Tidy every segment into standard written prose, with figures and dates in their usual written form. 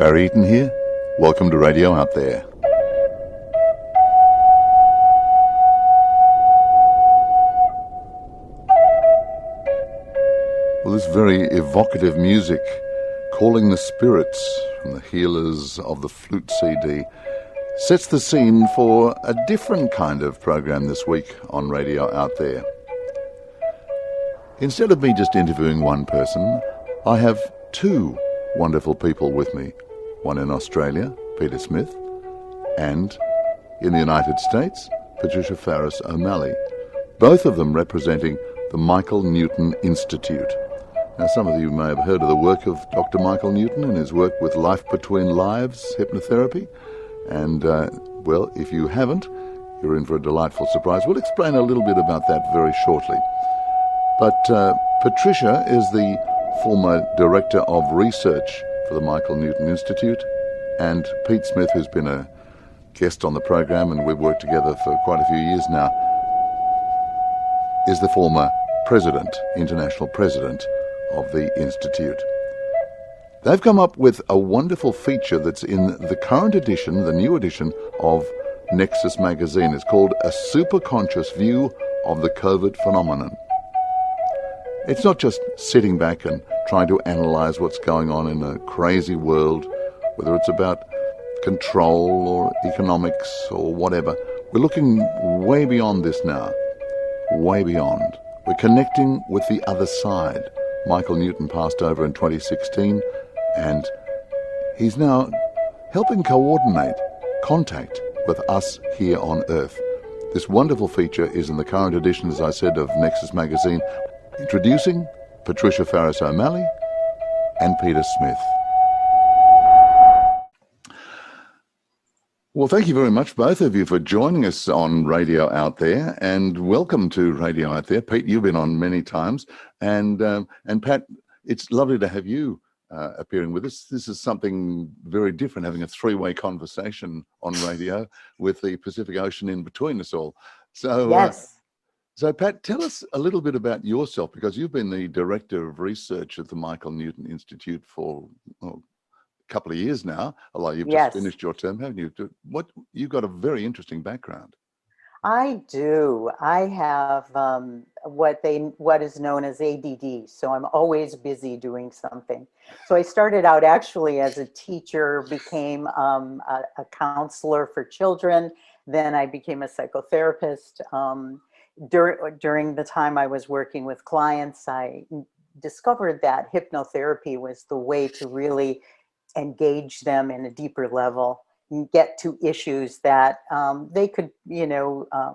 Barry Eaton here. Welcome to Radio Out There. Well, this very evocative music, Calling the Spirits from the Healers of the Flute CD, sets the scene for a different kind of program this week on Radio Out There. Instead of me just interviewing one person, I have two wonderful people with me. One in Australia, Peter Smith, and in the United States, Patricia O'Malley, both of them representing the Michael Newton Institute. Now, some of you may have heard of the work of Dr. Michael Newton and his work with Life Between Lives hypnotherapy. And, well, if you haven't, you're in for a delightful surprise. We'll explain a little bit about that very shortly. But Patricia is the former Director of Research for the Michael Newton Institute, and Pete Smith, who's been a guest on the program, and we've worked together for quite a few years now, is the former president, international president of the Institute. They've come up with a wonderful feature that's in the current edition, the new edition of Nexus magazine. It's called A Superconscious View of the COVID Phenomenon. It's not just sitting back and trying to analyze what's going on in a crazy world, whether it's about control or economics or whatever. We're looking way beyond this now, way beyond. We're connecting with the other side. Michael Newton passed over in 2016, and he's now helping coordinate contact with us here on Earth. This wonderful feature is in the current edition, as I said, of Nexus magazine. Introducing Patricia O'Malley and Peter Smith. Well, thank you very much, both of you, for joining us on Radio Out There, and welcome to Radio Out There. Pete, you've been on many times, and Pat, it's lovely to have you appearing with us. This is something very different, having a three-way conversation on radio with the Pacific Ocean in between us all. So, yes. So, Pat, tell us a little bit about yourself, because you've been the Director of Research at the Michael Newton Institute for a couple of years now, although you've just finished your term, haven't you? You've got a very interesting background. I do. I have what is known as ADD, so I'm always busy doing something. So I started out actually as a teacher, became a counselor for children, then I became a psychotherapist. During the time I was working with clients, I discovered that hypnotherapy was the way to really engage them in a deeper level and get to issues that they could,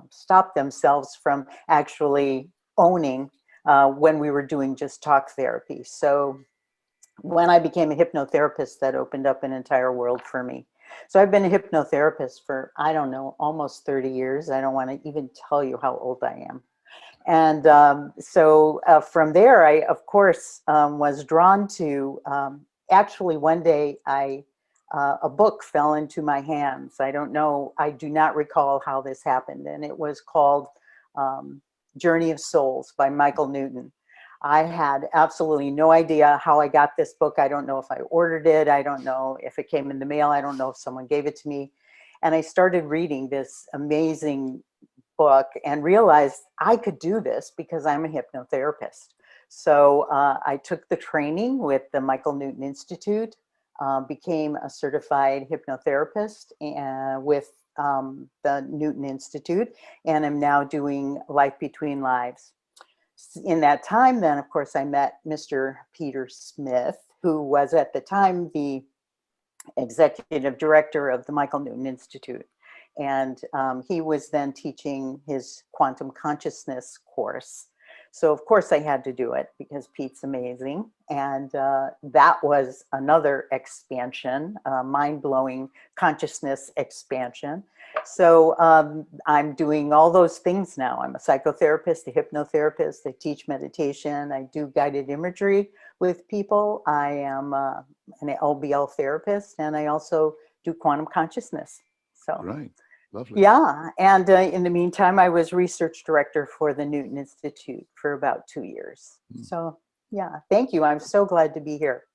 stop themselves from actually owning when we were doing just talk therapy. So when I became a hypnotherapist, that opened up an entire world for me. So I've been a hypnotherapist for, I don't know, almost 30 years. I don't want to even tell you how old I am. And so from there, I, of course, was drawn to, actually one day a book fell into my hands. I do not recall how this happened. And it was called Journey of Souls by Michael Newton. I had absolutely no idea how I got this book. I don't know if I ordered it. I don't know if it came in the mail. I don't know if someone gave it to me. And I started reading this amazing book and realized I could do this because I'm a hypnotherapist. So I took the training with the Michael Newton Institute, became a certified hypnotherapist with the Newton Institute, and I'm now doing Life Between Lives. In that time, then, of course, I met Mr. Peter Smith, who was at the time the executive director of the Michael Newton Institute. And he was then teaching his quantum consciousness course. So, of course, I had to do it because Pete's amazing. And that was another expansion, mind-blowing consciousness expansion. So I'm doing all those things now. I'm a psychotherapist, a hypnotherapist. I teach meditation. I do guided imagery with people. I am an LBL therapist, and I also do quantum consciousness. So, right. Lovely. Yeah. And in the meantime, I was research director for the Newton Institute for about 2 years. So, yeah, thank you. I'm so glad to be here.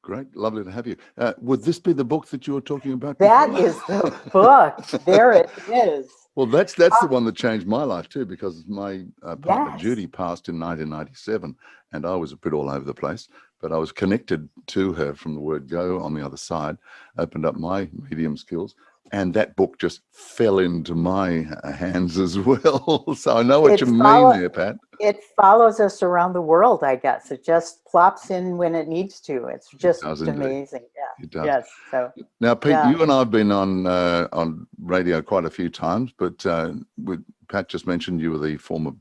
Great, lovely to have you. Would this be the book that you were talking about That before? is the book. There it is. Well, that's the one that changed my life too, because my partner Yes. Judy passed in 1997, and I was a bit all over the place. But I was connected to her from the word go on the other side, opened up my medium skills, and that book just fell into my hands as well. So I know what you It mean follow there, Pat. it follows us around the world, I guess. It just plops in when it needs to. It's It just does indeed. amazing. Yeah. It does. Yes. So Now, Pete, yeah. you and I have been on radio quite a few times, but Pat just mentioned you were the former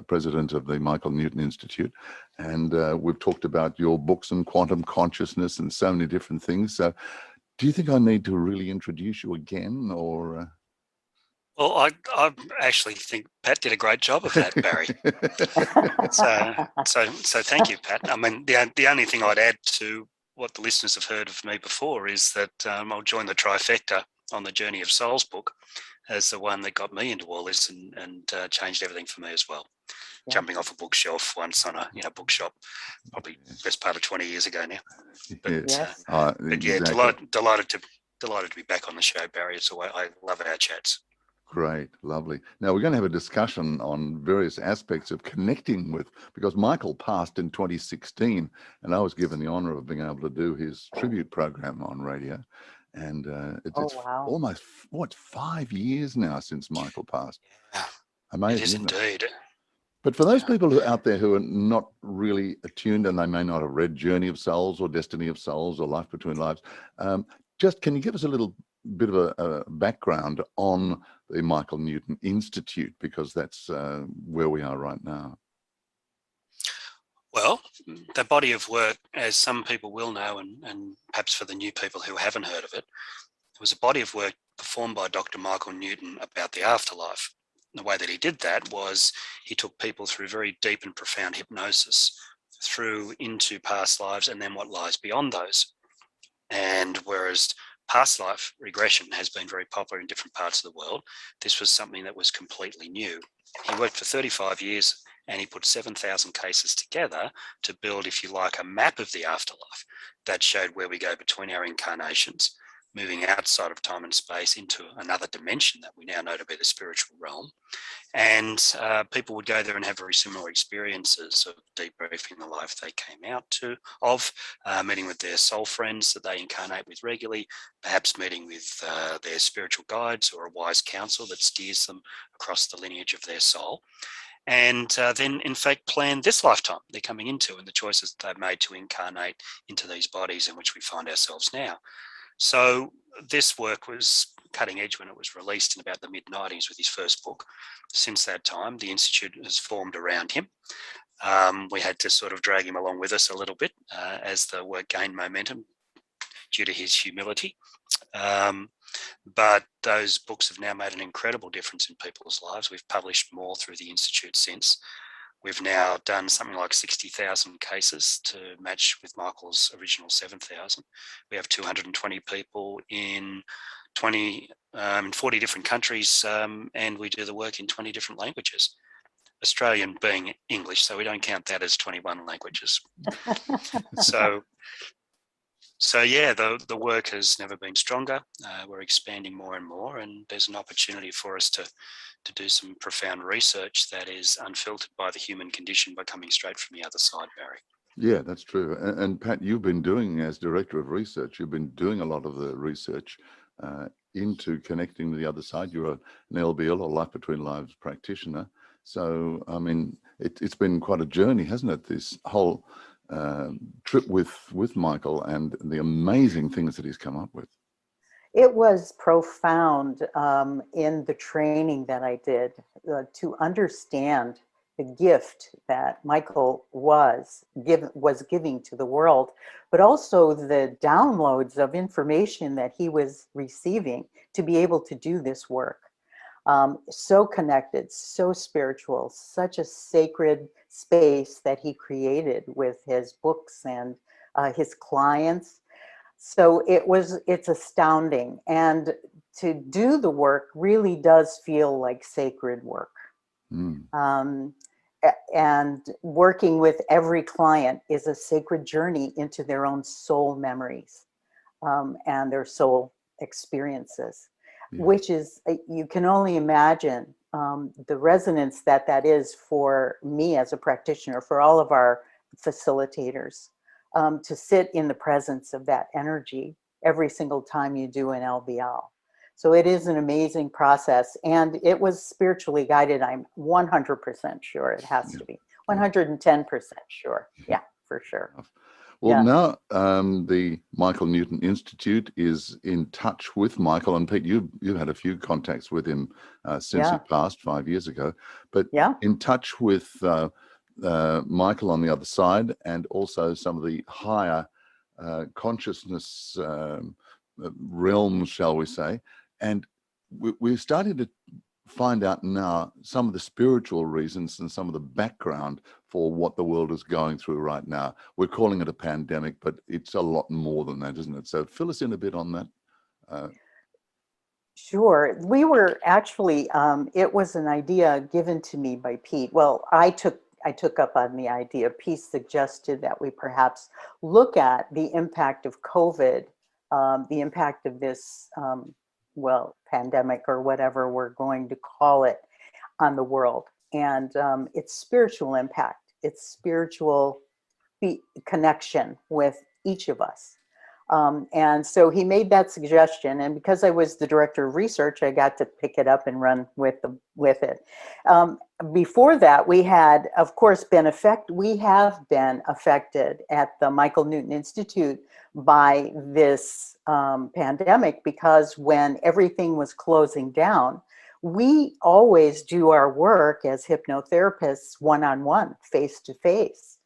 president of the Michael Newton Institute, and we've talked about your books and quantum consciousness and so many different things. So, do you think I need to really introduce you again, or? Well, I actually think Pat did a great job of that, Barry. So thank you, Pat. I mean, the only thing I'd add to what the listeners have heard of me before is that I'll join the trifecta on the Journey of Souls book as the one that got me into all this and changed everything for me as well. Yeah. Jumping off a bookshelf once on a bookshop, probably best part of 20 years ago now. But, Yes. but yeah, Exactly. delighted to be back on the show, Barry. So I love our chats. Great, lovely. Now we're going to have a discussion on various aspects of connecting with, because Michael passed in 2016, and I was given the honor of being able to do his tribute program on radio. And Oh, it's wow. almost, 5 years now since Michael passed. Yeah, Amazing, it is isn't it? indeed. But for those Yeah. people out there who are not really attuned, and they may not have read Journey of Souls or Destiny of Souls or Life Between Lives, just can you give us a little bit of a background on the Michael Newton Institute, because that's where we are right now? Well, the body of work, as some people will know, and perhaps for the new people who haven't heard of it, was a body of work performed by Dr. Michael Newton about the afterlife. The way that he did that was he took people through very deep and profound hypnosis through into past lives and then what lies beyond those. And whereas past life regression has been very popular in different parts of the world, this was something that was completely new. He worked for 35 years and he put 7,000 cases together to build, if you like, a map of the afterlife that showed where we go between our incarnations, moving outside of time and space into another dimension that we now know to be the spiritual realm. And people would go there and have very similar experiences of debriefing the life they came out of, meeting with their soul friends that they incarnate with regularly, perhaps meeting with their spiritual guides or a wise counsel that steers them across the lineage of their soul. And then, in fact, plan this lifetime they're coming into and the choices they've made to incarnate into these bodies in which we find ourselves now. So this work was cutting edge when it was released in about the mid-90s with his first book. Since that time, the Institute has formed around him. We had to sort of drag him along with us a little bit as the work gained momentum due to his humility. But those books have now made an incredible difference in people's lives. We've published more through the Institute since. We've now done something like 60,000 cases to match with Michael's original 7,000. We have 220 people in 40 different countries, and we do the work in 20 different languages. Australian being English, so we don't count that as 21 languages. So yeah, the work has never been stronger. We're expanding more and more, and there's an opportunity for us to do some profound research that is unfiltered by the human condition by coming straight from the other side, Barry. Yeah, that's true. And Pat, you've been doing, as Director of Research, you've been doing a lot of the research into connecting to the other side. You're an LBL, or Life Between Lives practitioner. So, I mean, it's been quite a journey, hasn't it? This whole trip with Michael and the amazing things that he's come up with. It was profound in the training that I did to understand the gift that Michael was giving to the world, but also the downloads of information that he was receiving to be able to do this work. So connected, so spiritual, such a sacred space that he created with his books and his clients. So it's astounding. And to do the work really does feel like sacred work. Mm. and working with every client is a sacred journey into their own soul memories, and their soul experiences, which is, you can only imagine the resonance that that is for me as a practitioner, for all of our facilitators, to sit in the presence of that energy every single time you do an LBL. So it is an amazing process, and it was spiritually guided. I'm 100% sure it has to be. 110% sure. Yeah, for sure. Well, Yeah. now the Michael Newton Institute is in touch with Michael, and Pete, you had a few contacts with him since he passed 5 years ago, but in touch with Michael on the other side, and also some of the higher consciousness realms, shall we say, and we're starting to find out now some of the spiritual reasons and some of the background for what the world is going through right now. We're calling it a pandemic, but it's a lot more than that, isn't it? So fill us in a bit on that. Sure. We were actually, it was an idea given to me by Pete. Well, I took up on the idea. Pete suggested that we perhaps look at the impact of COVID, the impact of this, well, pandemic or whatever we're going to call it, on the world, and its spiritual impact, its spiritual connection with each of us. And so he made that suggestion, and because I was the director of research, I got to pick it up and run with it. Before that, we had, of course, we have been affected at the Michael Newton Institute by this pandemic, because when everything was closing down, we always do our work as hypnotherapists one-on-one, face-to-face.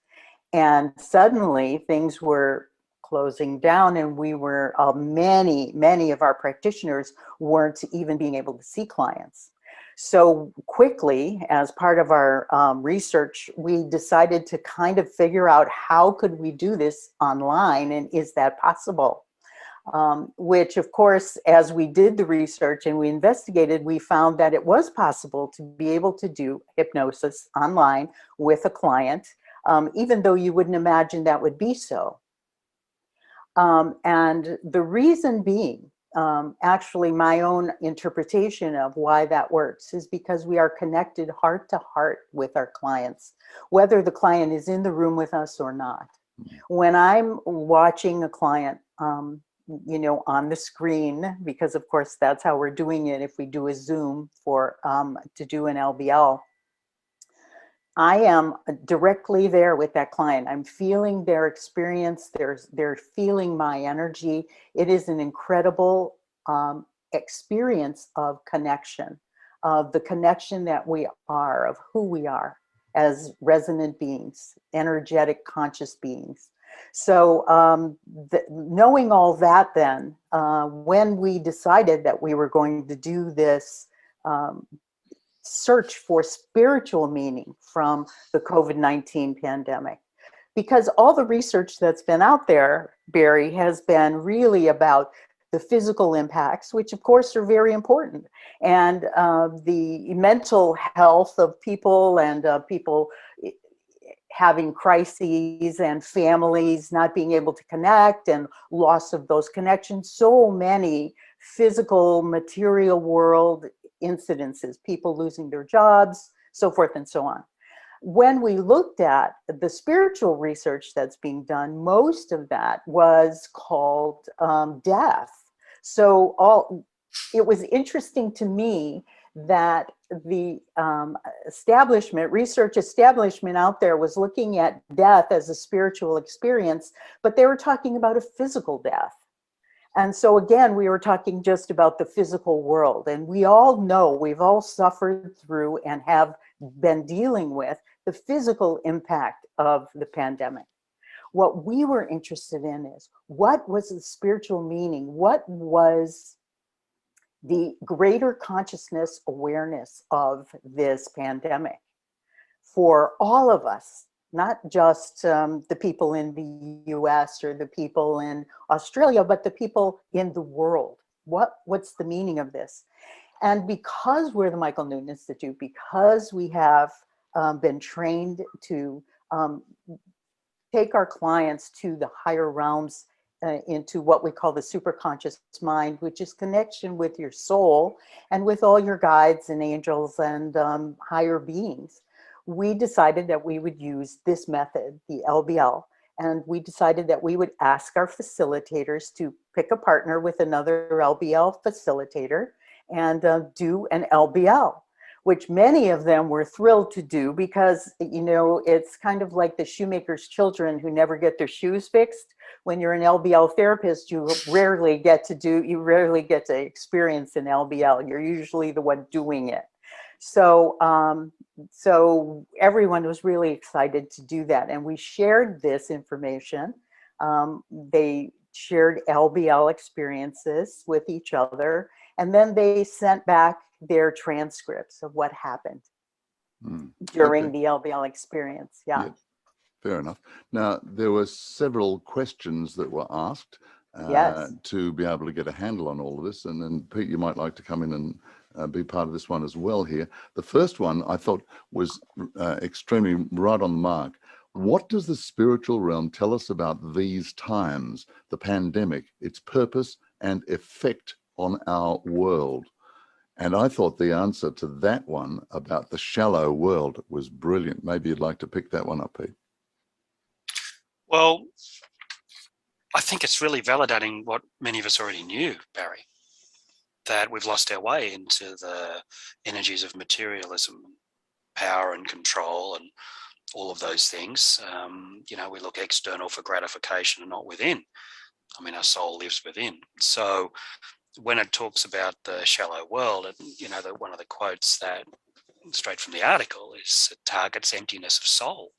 And suddenly things were closing down, and we were, many of our practitioners weren't even being able to see clients. So quickly, as part of our research, we decided to kind of figure out how could we do this online, and is that possible? Which, of course, as we did the research and we investigated, we found that it was possible to be able to do hypnosis online with a client, even though you wouldn't imagine that would be so. And the reason being, actually my own interpretation of why that works is because we are connected heart to heart with our clients, whether the client is in the room with us or not. When I'm watching a client, you know, on the screen, because of course that's how we're doing it if we do a Zoom for to do an LBL, I am directly there with that client. I'm feeling their experience. They're feeling my energy. It is an incredible experience of connection, of the connection that we are, of who we are as resonant beings, energetic, conscious beings. So knowing all that, then, when we decided that we were going to do this search for spiritual meaning from the COVID-19 pandemic, because all the research that's been out there, Barry, has been really about the physical impacts, which of course are very important, and the mental health of people, and people having crises, and families not being able to connect, and loss of those connections. So many physical, material world incidences, people losing their jobs, so forth and so on. When we looked at the spiritual research that's being done, most of that was called death. So it was interesting to me that the research establishment out there was looking at death as a spiritual experience, but they were talking about a physical death. And so again, we were talking just about the physical world, and we all know, we've all suffered through and have been dealing with the physical impact of the pandemic. What we were interested in is, what was the spiritual meaning? What was the greater consciousness awareness of this pandemic for all of us, not just the people in the US or the people in Australia, but the people in the world? What's the meaning of this? And because we're the Michael Newton Institute, because we have been trained to take our clients to the higher realms, into what we call the superconscious mind, which is connection with your soul and with all your guides and angels and higher beings. We decided that we would use this method, the LBL, and we decided that we would ask our facilitators to pick a partner with another LBL facilitator and do an LBL, which many of them were thrilled to do because, you know, it's kind of like the shoemaker's children who never get their shoes fixed. When you're an LBL therapist, you rarely get to experience an LBL. You're usually the one doing it. So, so everyone was really excited to do that. And we shared this information. They shared LBL experiences with each other. And then they sent back their transcripts of what happened during the LBL experience. Yeah. Fair enough. Now, there were several questions that were asked Yes. to be able to get a handle on all of this. And then, Pete, you might like to come in and be part of this one as well here. The first one I thought was extremely right on the mark. What does the spiritual realm tell us about these times, the pandemic, its purpose and effect on our world? And I thought the answer to that one about the shallow world was brilliant. Maybe you'd like to pick that one up, Pete. Well, I think it's really validating what many of us already knew, Barry, that we've lost our way into the energies of materialism, power and control and all of those things. You know, we look external for gratification and not within. I mean, our soul lives within. So when it talks about the shallow world, and, you know, one of the quotes that straight from the article is, it targets emptiness of soul.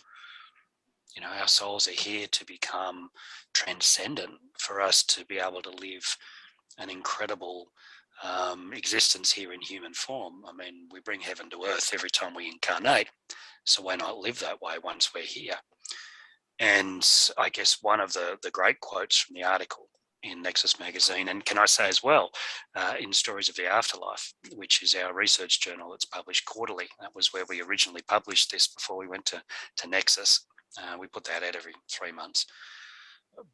You know, our souls are here to become transcendent, for us to be able to live an incredible existence here in human form. I mean, we bring heaven to earth every time we incarnate, so why not live that way once we're here? And I guess one of the great quotes from the article in Nexus magazine, and can I say as well, in Stories of the Afterlife, which is our research journal that's published quarterly. That was where we originally published this before we went to Nexus. We put that out every 3 months.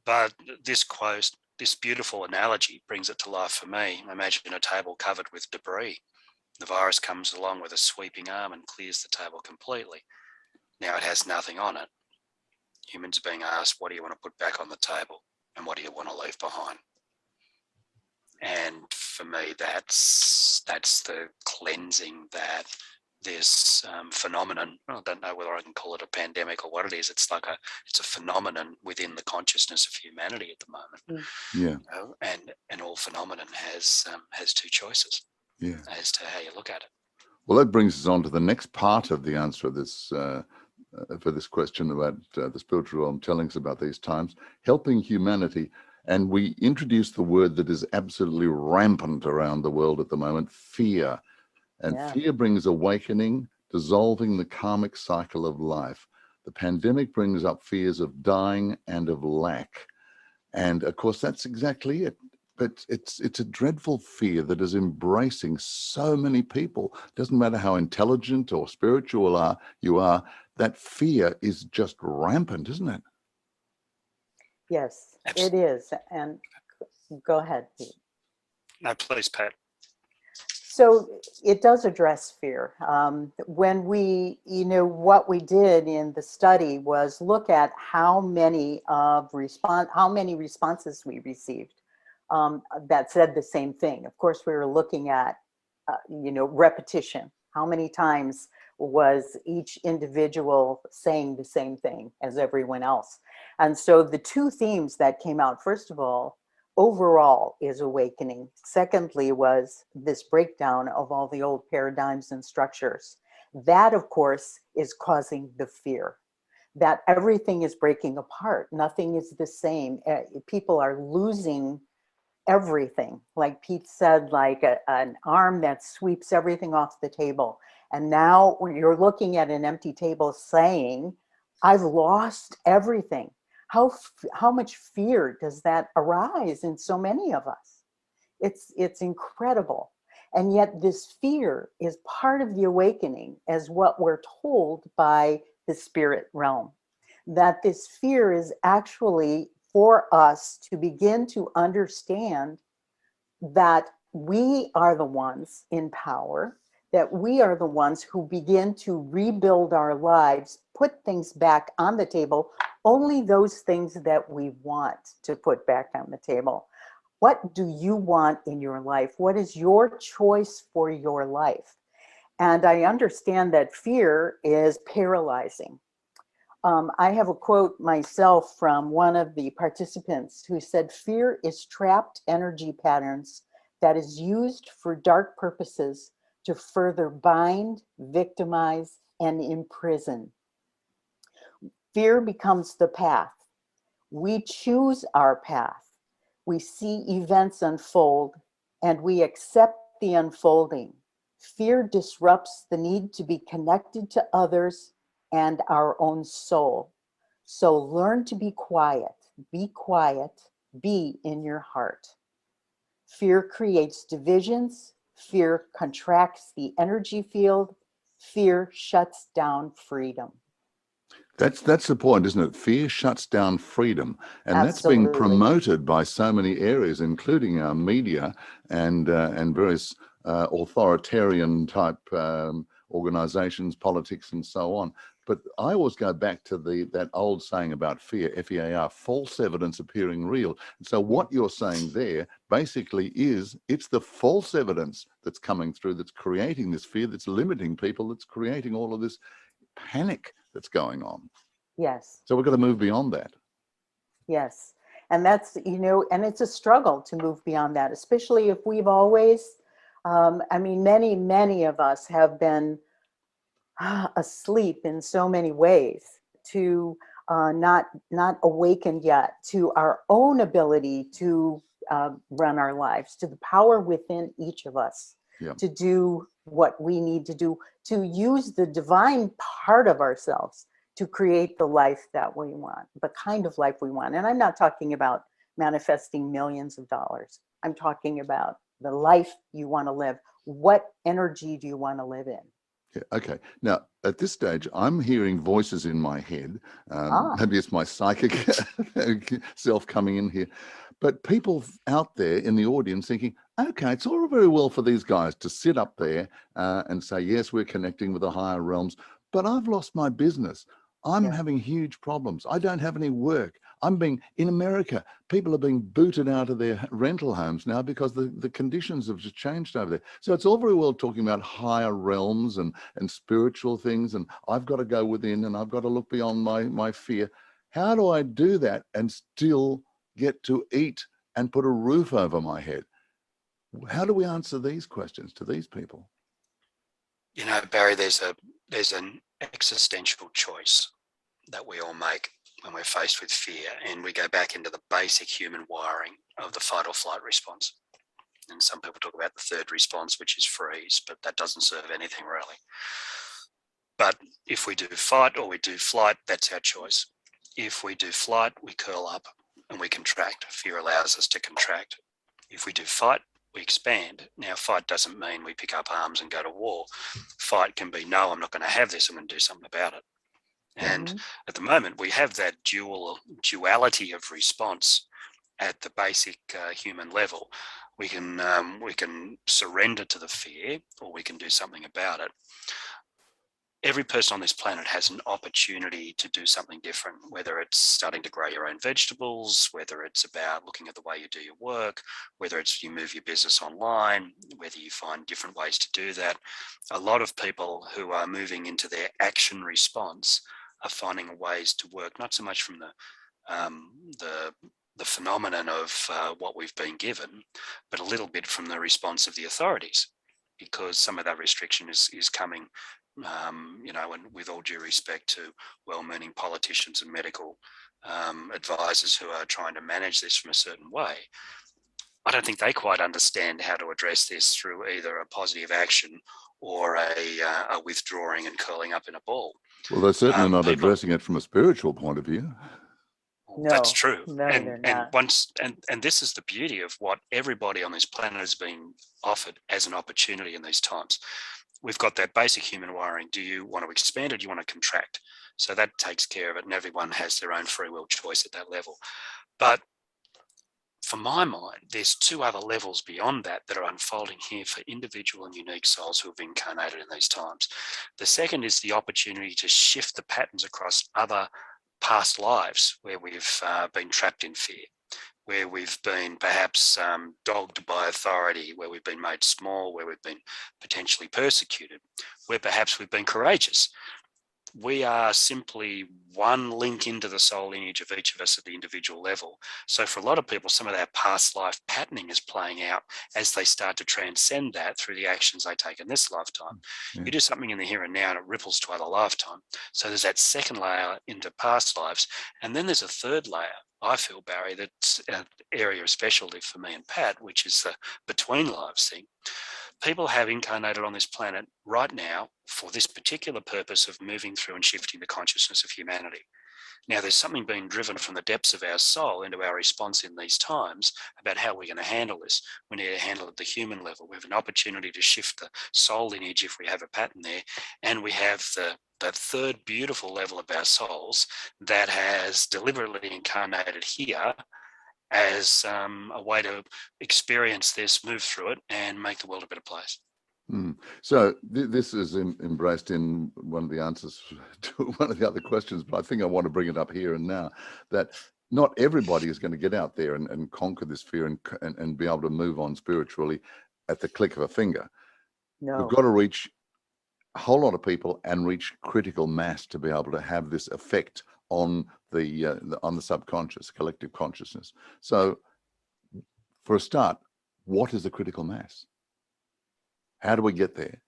But this quote, this beautiful analogy, brings it to life for me. Imagine a table covered with debris. The virus comes along with a sweeping arm and clears the table completely. Now it has nothing on it. Humans are being asked, what do you want to put back on the table? And what do you want to leave behind? And for me, that's the cleansing that this phenomenon, I don't know whether I can call it a pandemic or what it is. It's like it's a phenomenon within the consciousness of humanity at the moment. Yeah. You know, and all phenomenon has two choices. Yeah. As to how you look at it. Well, that brings us on to the next part of the answer of this for this question about the spiritual realm telling us about these times, helping humanity. And we introduced the word that is absolutely rampant around the world at the moment, fear. And fear brings awakening, dissolving the karmic cycle of life. The pandemic brings up fears of dying and of lack. And of course, that's exactly it. But it's a dreadful fear that is embracing so many people. Doesn't matter how intelligent or spiritual you are, that fear is just rampant, isn't it? Yes, Absolutely. it is. And go ahead, Pete. No, please, Pat. So it does address fear. When we, you know, what we did in the study was look at how many responses we received that said the same thing. Of course, we were looking at, you know, repetition. How many times was each individual saying the same thing as everyone else? And so the two themes that came out, first of all, overall is awakening. Secondly, was this breakdown of all the old paradigms and structures. That, of course, is causing the fear that everything is breaking apart. Nothing is the same. People are losing everything. Like Pete said, like an arm that sweeps everything off the table. And now you're looking at an empty table saying, I've lost everything. How much fear does that arise in so many of us? It's incredible. And yet this fear is part of the awakening, as what we're told by the spirit realm, that this fear is actually for us to begin to understand that we are the ones in power, that we are the ones who begin to rebuild our lives, put things back on the table, only those things that we want to put back on the table. What do you want in your life? What is your choice for your life? And I understand that fear is paralyzing. I have a quote myself from one of the participants who said, "Fear is trapped energy patterns that is used for dark purposes to further bind, victimize, and imprison." Fear becomes the path. We choose our path. We see events unfold and we accept the unfolding. Fear disrupts the need to be connected to others and our own soul. So learn to be quiet, be in your heart. Fear creates divisions. Fear contracts the energy field. Fear shuts down freedom. That's the point, isn't it? Fear shuts down freedom, and that's being Absolutely. promoted by so many areas, including our media and various authoritarian type organizations, politics, and so on. But I always go back to that old saying about fear, FEAR, false evidence appearing real. And so what you're saying there basically is it's the false evidence that's coming through that's creating this fear, that's limiting people, that's creating all of this panic that's going on. Yes. So we've got to move beyond that. Yes. And that's, and it's a struggle to move beyond that, especially if we've always, many of us have been asleep in so many ways to not awakened yet to our own ability to run our lives, to the power within each of us, to do what we need to do, to use the divine part of ourselves to create the life that we want, the kind of life we want. And I'm not talking about manifesting millions of dollars. I'm talking about the life you want to live. What energy do you want to live in? Yeah, okay. Now, at this stage, I'm hearing voices in my head. Maybe it's my psychic self coming in here. But people out there in the audience thinking, okay, it's all very well for these guys to sit up there and say, yes, we're connecting with the higher realms, but I've lost my business. I'm having huge problems. I don't have any work. In America, people are being booted out of their rental homes now because the conditions have just changed over there. So it's all very well talking about higher realms and spiritual things, and I've got to go within and I've got to look beyond my fear. How do I do that and still get to eat and put a roof over my head? How do we answer these questions to these people? Barry, there's an existential choice that we all make when we're faced with fear, and we go back into the basic human wiring of the fight or flight response. And some people talk about the third response, which is freeze, but that doesn't serve anything really. But if we do fight or we do flight, that's our choice. If we do flight, we curl up and we contract. Fear allows us to contract. If we do fight, we expand. Now, fight doesn't mean we pick up arms and go to war. Fight can be, no, I'm not going to have this, I'm going to do something about it. And at the moment, we have that duality of response at the basic human level. We can surrender to the fear, or we can do something about it. Every person on this planet has an opportunity to do something different, whether it's starting to grow your own vegetables, whether it's about looking at the way you do your work, whether it's you move your business online, whether you find different ways to do that. A lot of people who are moving into their action response are finding ways to work, not so much from the phenomenon of what we've been given, but a little bit from the response of the authorities, because some of that restriction is coming, and with all due respect to well-meaning politicians and medical advisors who are trying to manage this from a certain way. I don't think they quite understand how to address this through either a positive action or a withdrawing and curling up in a ball. Well, they're certainly not addressing it from a spiritual point of view. No, That's true. no, they're And not. once and this is the beauty of what everybody on this planet has been offered as an opportunity in these times. We've got that basic human wiring. Do you want to expand or do you want to contract? So that takes care of it, and everyone has their own free will choice at that level. But for my mind, there's two other levels beyond that that are unfolding here for individual and unique souls who have incarnated in these times. The second is the opportunity to shift the patterns across other past lives where we've been trapped in fear, where we've been perhaps dogged by authority, where we've been made small, where we've been potentially persecuted, where perhaps we've been courageous. We are simply one link into the soul lineage of each of us at the individual level. So for a lot of people, some of that past life patterning is playing out as they start to transcend that through the actions they take in this lifetime. Yeah. You do something in the here and now and it ripples to other lifetime. So there's that second layer into past lives. And then there's a third layer, I feel, Barry, that's an area of specialty for me and Pat, which is the between lives thing. People have incarnated on this planet right now for this particular purpose of moving through and shifting the consciousness of humanity. Now, there's something being driven from the depths of our soul into our response in these times about how we're going to handle this. We need to handle it at the human level. We have an opportunity to shift the soul lineage if we have a pattern there. And we have that third beautiful level of our souls that has deliberately incarnated here as a way to experience this, move through it, and make the world a better place. So this is embraced in one of the answers to one of the other questions, but I think I want to bring it up here and now, that not everybody is going to get out there and conquer this fear and be able to move on spiritually at the click of a finger. No. We've got to reach a whole lot of people and reach critical mass to be able to have this effect on the subconscious, collective consciousness. So for a start, what is the critical mass? How do we get there?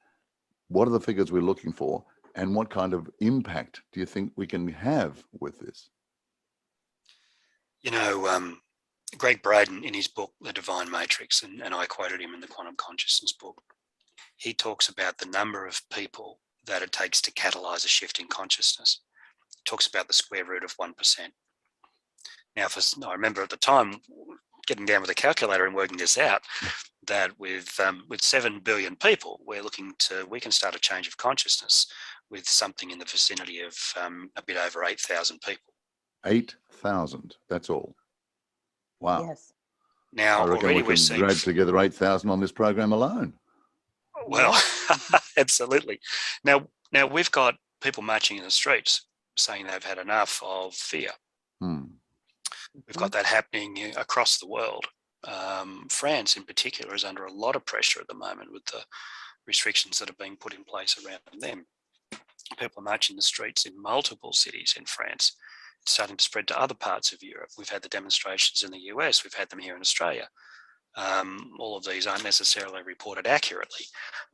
What are the figures we're looking for? And what kind of impact do you think we can have with this? You know, Greg Braden, in his book, The Divine Matrix, and I quoted him in the Quantum Consciousness book, he talks about the number of people that it takes to catalyze a shift in consciousness. He talks about the square root of 1%. Now, I remember at the time getting down with a calculator and working this out, that with 7 billion people, we can start a change of consciousness with something in the vicinity of a bit over 8,000 people. 8,000, that's all. Wow. Yes. Now, I reckon already we can grab together 8,000 on this program alone. Well, absolutely. Now we've got people marching in the streets saying they've had enough of fear. We've got that happening across the world. France in particular is under a lot of pressure at the moment with the restrictions that are being put in place around them. People are marching the streets in multiple cities in France. It's starting to spread to other parts of Europe. We've had the demonstrations in the US. We've had them here in Australia. All of these aren't necessarily reported accurately,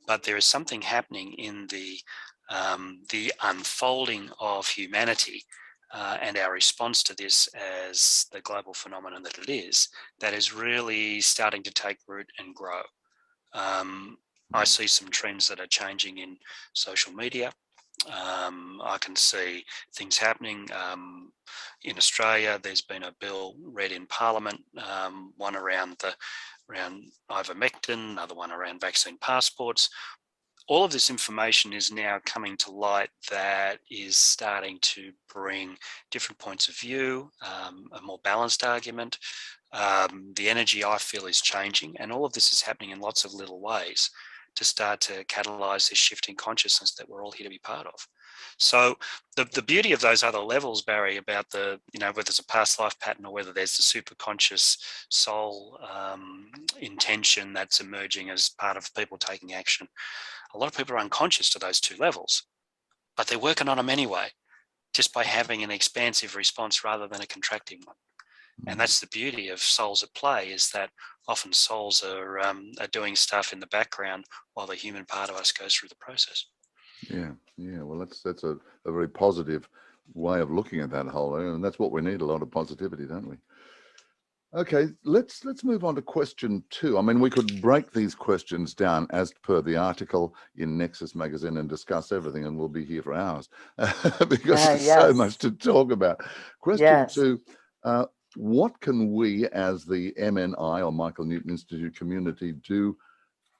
but there is something happening in the unfolding of humanity and our response to this as the global phenomenon that it is, that is really starting to take root and grow. I see some trends that are changing in social media. I can see things happening in Australia. There's been a bill read in Parliament, one around ivermectin, another one around vaccine passports. All of this information is now coming to light that is starting to bring different points of view, a more balanced argument. The energy, I feel, is changing, and all of this is happening in lots of little ways to start to catalyze this shift in consciousness that we're all here to be part of. So the beauty of those other levels, Barry, about whether it's a past life pattern or whether there's the superconscious soul intention that's emerging as part of people taking action. A lot of people are unconscious to those two levels, but they're working on them anyway, just by having an expansive response rather than a contracting one. And that's the beauty of souls at play, is that often souls are doing stuff in the background while the human part of us goes through the process. Yeah. Well, that's a very positive way of looking at that whole area, and that's what we need, a lot of positivity, don't we? Okay, let's move on to question 2. I mean, we could break these questions down as per the article in Nexus magazine and discuss everything, and we'll be here for hours because there's so much to talk about. Question 2, What can we as the MNI or Michael Newton Institute community do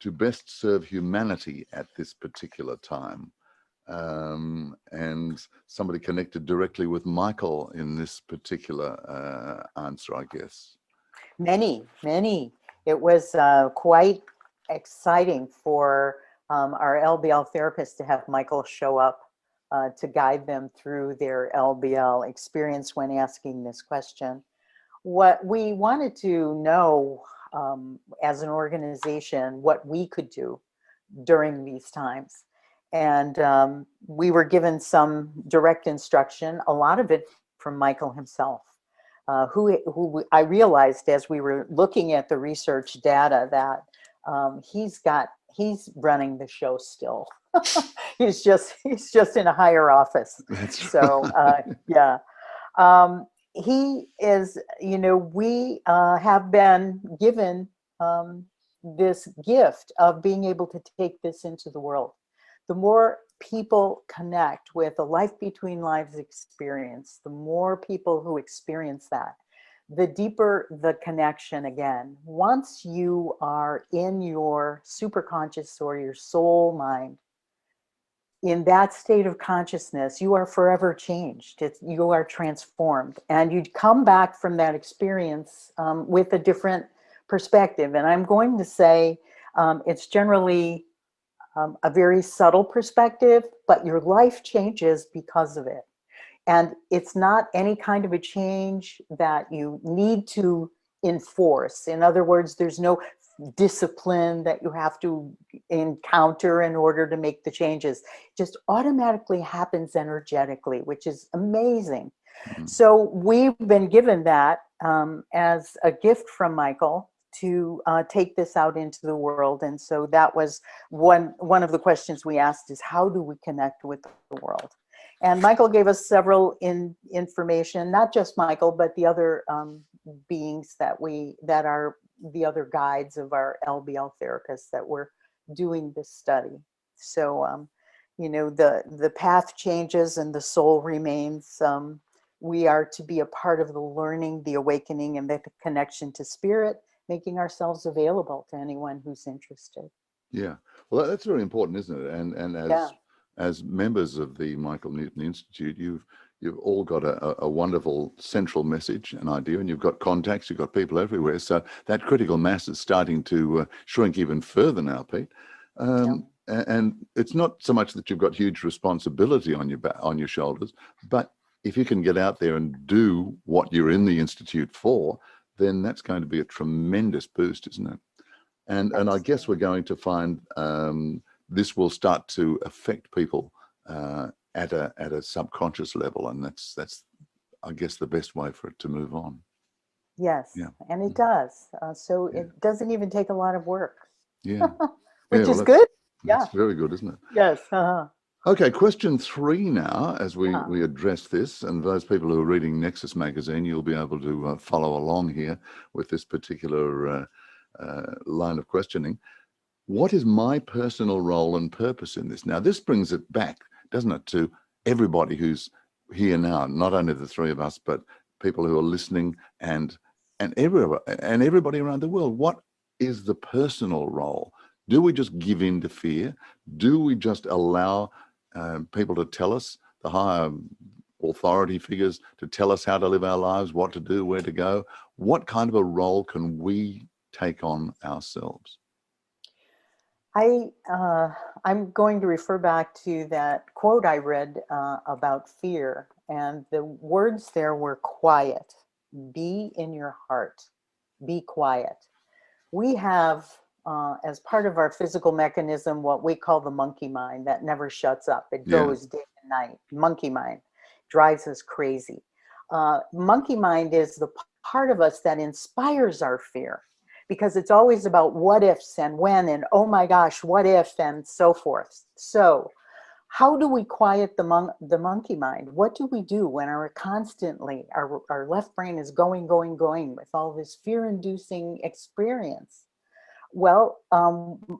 to best serve humanity at this particular time? And somebody connected directly with Michael in this particular answer, I guess. Many. It was quite exciting for our LBL therapists to have Michael show up to guide them through their LBL experience when asking this question. What we wanted to know as an organization, what we could do during these times. And we were given direct instruction, a lot of it from Michael himself, who I realized as we were looking at the research data that he's running the show still. he's just in a higher office. So yeah. He is, we have been given this gift of being able to take this into the world. The more people connect with a life between lives experience, the more people who experience that, the deeper the connection again. Once you are in your superconscious or your soul mind, in that state of consciousness, you are forever changed. You are transformed, and you come back from that experience with a different perspective. And I'm going to say it's generally a very subtle perspective, but your life changes because of it. And it's not any kind of a change that you need to enforce. In other words, there's no discipline that you have to encounter in order to make the changes. It just automatically happens energetically, which is amazing. Mm-hmm. So we've been given that as a gift from Michael to take this out into the world. And so that was one of the questions we asked is, how do we connect with the world? And Michael gave us several information, not just Michael, but the other beings that are the other guides of our LBL therapists that were doing this study. So, the path changes and the soul remains. We are to be a part of the learning, the awakening, and the connection to spirit, making ourselves available to anyone who's interested. Yeah, well, that's very important, isn't it? And as members of the Michael Newton Institute, you've all got a wonderful central message and idea, and you've got contacts, you've got people everywhere. So that critical mass is starting to shrink even further now, Pete. And it's not so much that you've got huge responsibility on your shoulders, but if you can get out there and do what you're in the Institute for, then that's going to be a tremendous boost, isn't it? And I guess we're going to find this will start to affect people at a subconscious level, and that's I guess the best way for it to move on. Yes, yeah. And it does. So it doesn't even take a lot of work. Yeah, which is good. That's very good, isn't it? Yes. Okay, question 3 now, as we address this, and those people who are reading Nexus magazine, you'll be able to follow along here with this particular line of questioning. What is my personal role and purpose in this? Now, this brings it back, doesn't it, to everybody who's here now, not only the 3 of us, but people who are listening and everybody around the world. What is the personal role? Do we just give in to fear? Do we just allow people to tell us, the higher authority figures, to tell us how to live our lives, what to do, where to go? What kind of a role can we take on ourselves? I'm going to refer back to that quote I read about fear, and the words there were quiet. Be in your heart. Be quiet. We have, as part of our physical mechanism, what we call the monkey mind that never shuts up. It goes day and night. Monkey mind drives us crazy. Monkey mind is the part of us that inspires our fear, because it's always about what ifs and when and oh my gosh, what if, and so forth. So how do we quiet the monkey mind? What do we do when our left brain is going with all this fear-inducing experience? Well,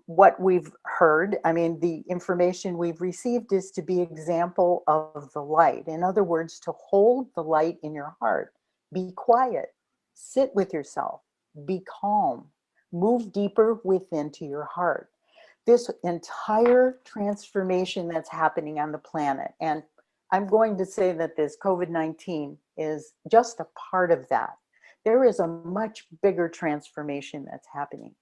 what we've heard, the information we've received is to be example of the light. In other words, to hold the light in your heart. Be quiet, sit with yourself, be calm, move deeper within to your heart. This entire transformation that's happening on the planet, and I'm going to say that this COVID-19 is just a part of that. There is a much bigger transformation that's happening.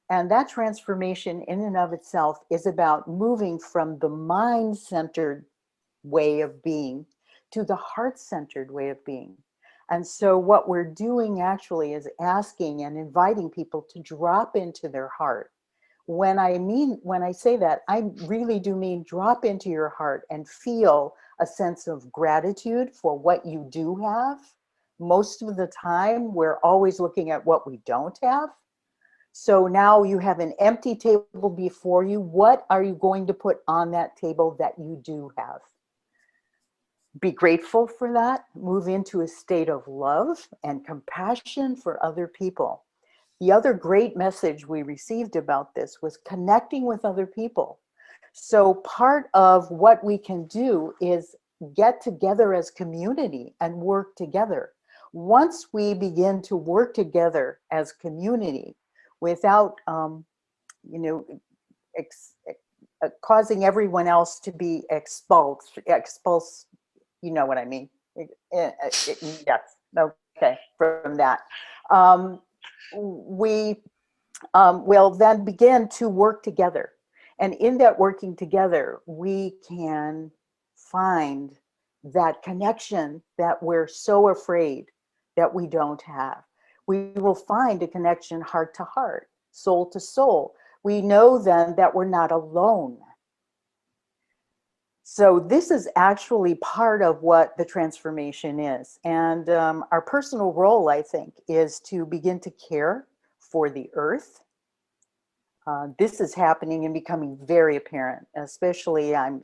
And that transformation in and of itself is about moving from the mind-centered way of being to the heart-centered way of being. And so what we're doing actually is asking and inviting people to drop into their heart. When I say that, I really do mean drop into your heart and feel a sense of gratitude for what you do have. Most of the time, we're always looking at what we don't have. So now you have an empty table before you. What are you going to put on that table that you do have? Be grateful for that. Move into a state of love and compassion for other people. The other great message we received about this was connecting with other people. So part of what we can do is get together as community and work together. Once we begin to work together as community without, causing everyone else to be expulsed, you know what I mean? Yes, okay, from that. We will then begin to work together. And in that working together, we can find that connection that we're so afraid that we don't have. We will find a connection heart to heart, soul to soul. We know then that we're not alone. So this is actually part of what the transformation is. And our personal role, I think, is to begin to care for the earth. This is happening and becoming very apparent, especially I'm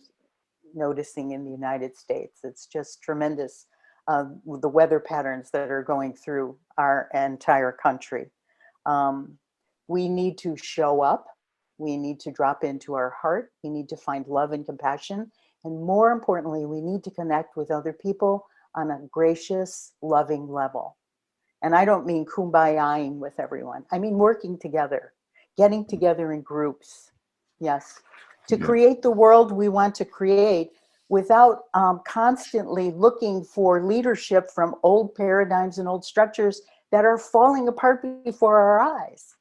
noticing in the United States. It's just tremendous, the weather patterns that are going through our entire country. We need to show up. We need to drop into our heart. We need to find love and compassion. And more importantly, we need to connect with other people on a gracious, loving level. And I don't mean kumbayaing with everyone. I mean working together, getting together in groups. Yes. To create the world we want to create without constantly looking for leadership from old paradigms and old structures that are falling apart before our eyes.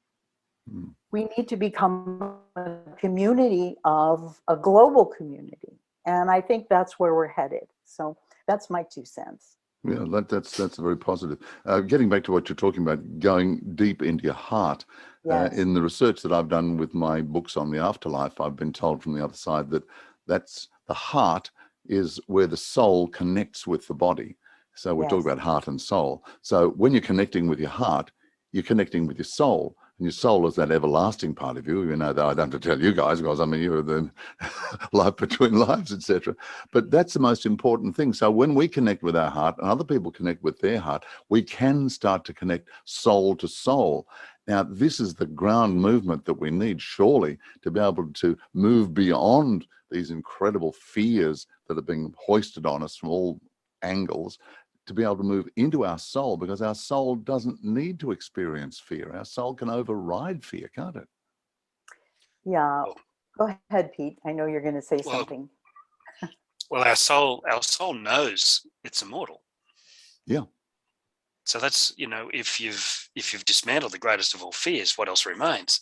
We need to become a community of a global community. And I think that's where we're headed. So that's my 2 cents. Yeah, that's very positive. Getting back to what you're talking about, going deep into your heart. Yes. In the research that I've done with my books on the afterlife, I've been told from the other side that that's the heart is where the soul connects with the body. So we're talking about heart and soul. So when you're connecting with your heart, you're connecting with your soul. And your soul is that everlasting part of you. You know, that I don't have to tell you guys, because I mean, you're the life between lives, etc. But that's the most important thing. So when we connect with our heart and other people connect with their heart, we can start to connect soul to soul. Now, this is the ground movement that we need, surely, to be able to move beyond these incredible fears that are being hoisted on us from all angles, to be able to move into our soul, because our soul doesn't need to experience fear. Our soul can override fear, can't it? Yeah. Go ahead, Pete. I know you're going to say something. Well, our soul knows it's immortal. Yeah. So that's, if you've dismantled the greatest of all fears, what else remains?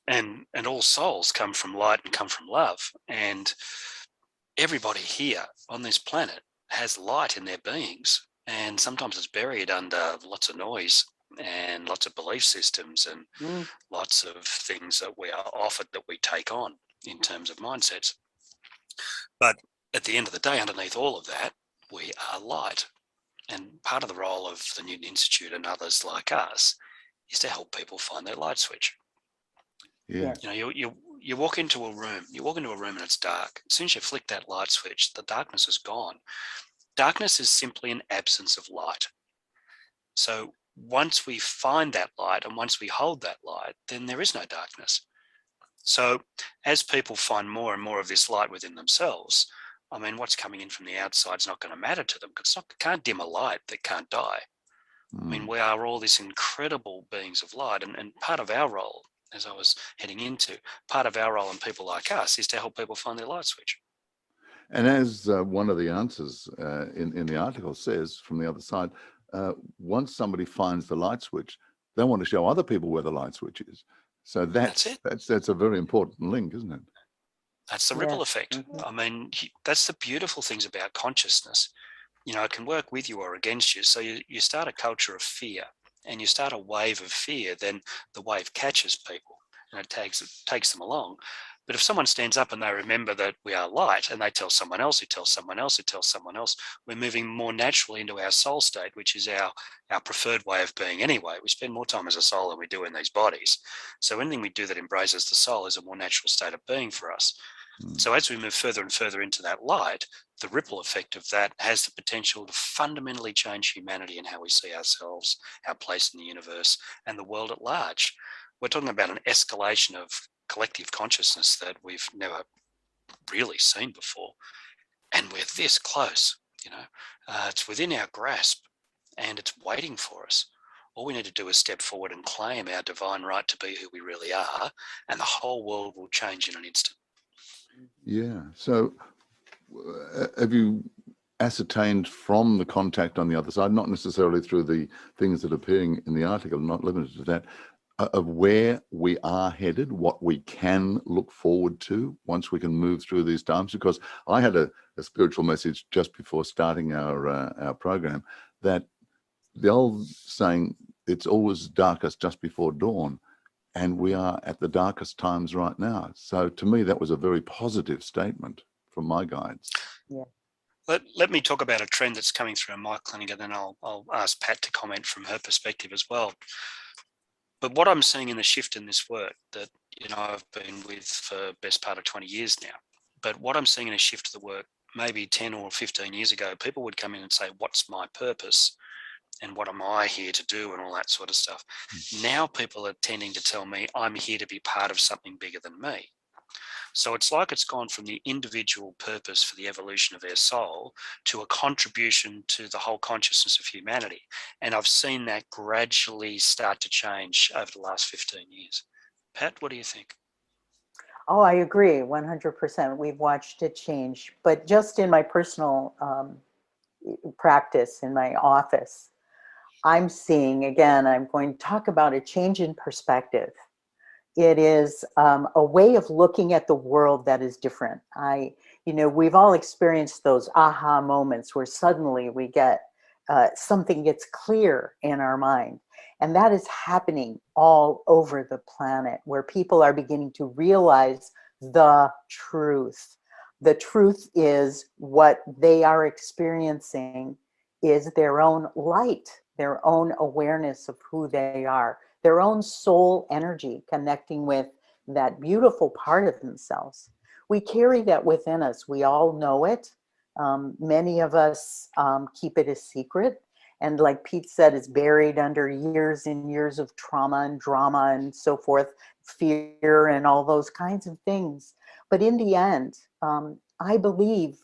And all souls come from light and come from love. And everybody here on this planet has light in their beings. And sometimes it's buried under lots of noise and lots of belief systems and lots of things that we are offered that we take on in terms of mindsets. But at the end of the day, underneath all of that, we are light. And part of the role of the Newton Institute and others like us is to help people find their light switch. Yeah. You walk into a room, and it's dark. As soon as you flick that light switch, the darkness is gone. Darkness is simply an absence of light. So once we find that light and once we hold that light, then there is no darkness. So as people find more and more of this light within themselves, I mean, what's coming in from the outside is not going to matter to them, because it can't dim a light that can't die. I mean, we are all this incredible beings of light, and part of our role, as I was heading into, part of our role in people like us is to help people find their light switch. And as one of the answers in the article says from the other side, once somebody finds the light switch, they want to show other people where the light switch is. So that's a very important link, isn't it? That's the ripple effect. I mean, that's the beautiful things about consciousness. You know, it can work with you or against you. So you start a culture of fear, and you start a wave of fear, then the wave catches people and it takes them along. But if someone stands up and they remember that we are light, and they tell someone else, who tells someone else, who tells someone else, we're moving more naturally into our soul state, which is our preferred way of being anyway. We spend more time as a soul than we do in these bodies. So anything we do that embraces the soul is a more natural state of being for us. So as we move further and further into that light, the ripple effect of that has the potential to fundamentally change humanity and how we see ourselves, our place in the universe, and the world at large. We're talking about an escalation of collective consciousness that we've never really seen before. And we're this close, you know. It's within our grasp, and it's waiting for us. All we need to do is step forward and claim our divine right to be who we really are, and the whole world will change in an instant. Yeah. So have you ascertained from the contact on the other side, not necessarily through the things that are appearing in the article, not limited to that, of where we are headed, what we can look forward to once we can move through these times? Because I had a spiritual message just before starting our program, that the old saying, it's always darkest just before dawn. And we are at the darkest times right now. So to me, that was a very positive statement from my guides. Yeah. Let me talk about a trend that's coming through in my clinic, and then I'll ask Pat to comment from her perspective as well. But what I'm seeing in the shift in this work that, you know, I've been with for the best part of 20 years now, but what I'm seeing in a shift of the work, maybe 10 or 15 years ago, people would come in and say, what's my purpose? And what am I here to do, and all that sort of stuff. Now people are tending to tell me I'm here to be part of something bigger than me. So it's like it's gone from the individual purpose for the evolution of their soul to a contribution to the whole consciousness of humanity. And I've seen that gradually start to change over the last 15 years. Pat, what do you think? Oh, I agree 100%. We've watched it change. But just in my personal practice in my office, I'm seeing, again, I'm going to talk about a change in perspective. It is a way of looking at the world that is different. We've all experienced those aha moments where suddenly we get something gets clear in our mind. And that is happening all over the planet, where people are beginning to realize the truth. The truth is what they are experiencing is their own light, their own awareness of who they are, their own soul energy connecting with that beautiful part of themselves. We carry that within us. We all know it. Many of us keep it a secret. And like Pete said, it's buried under years and years of trauma and drama and so forth, fear and all those kinds of things. But in the end, I believe,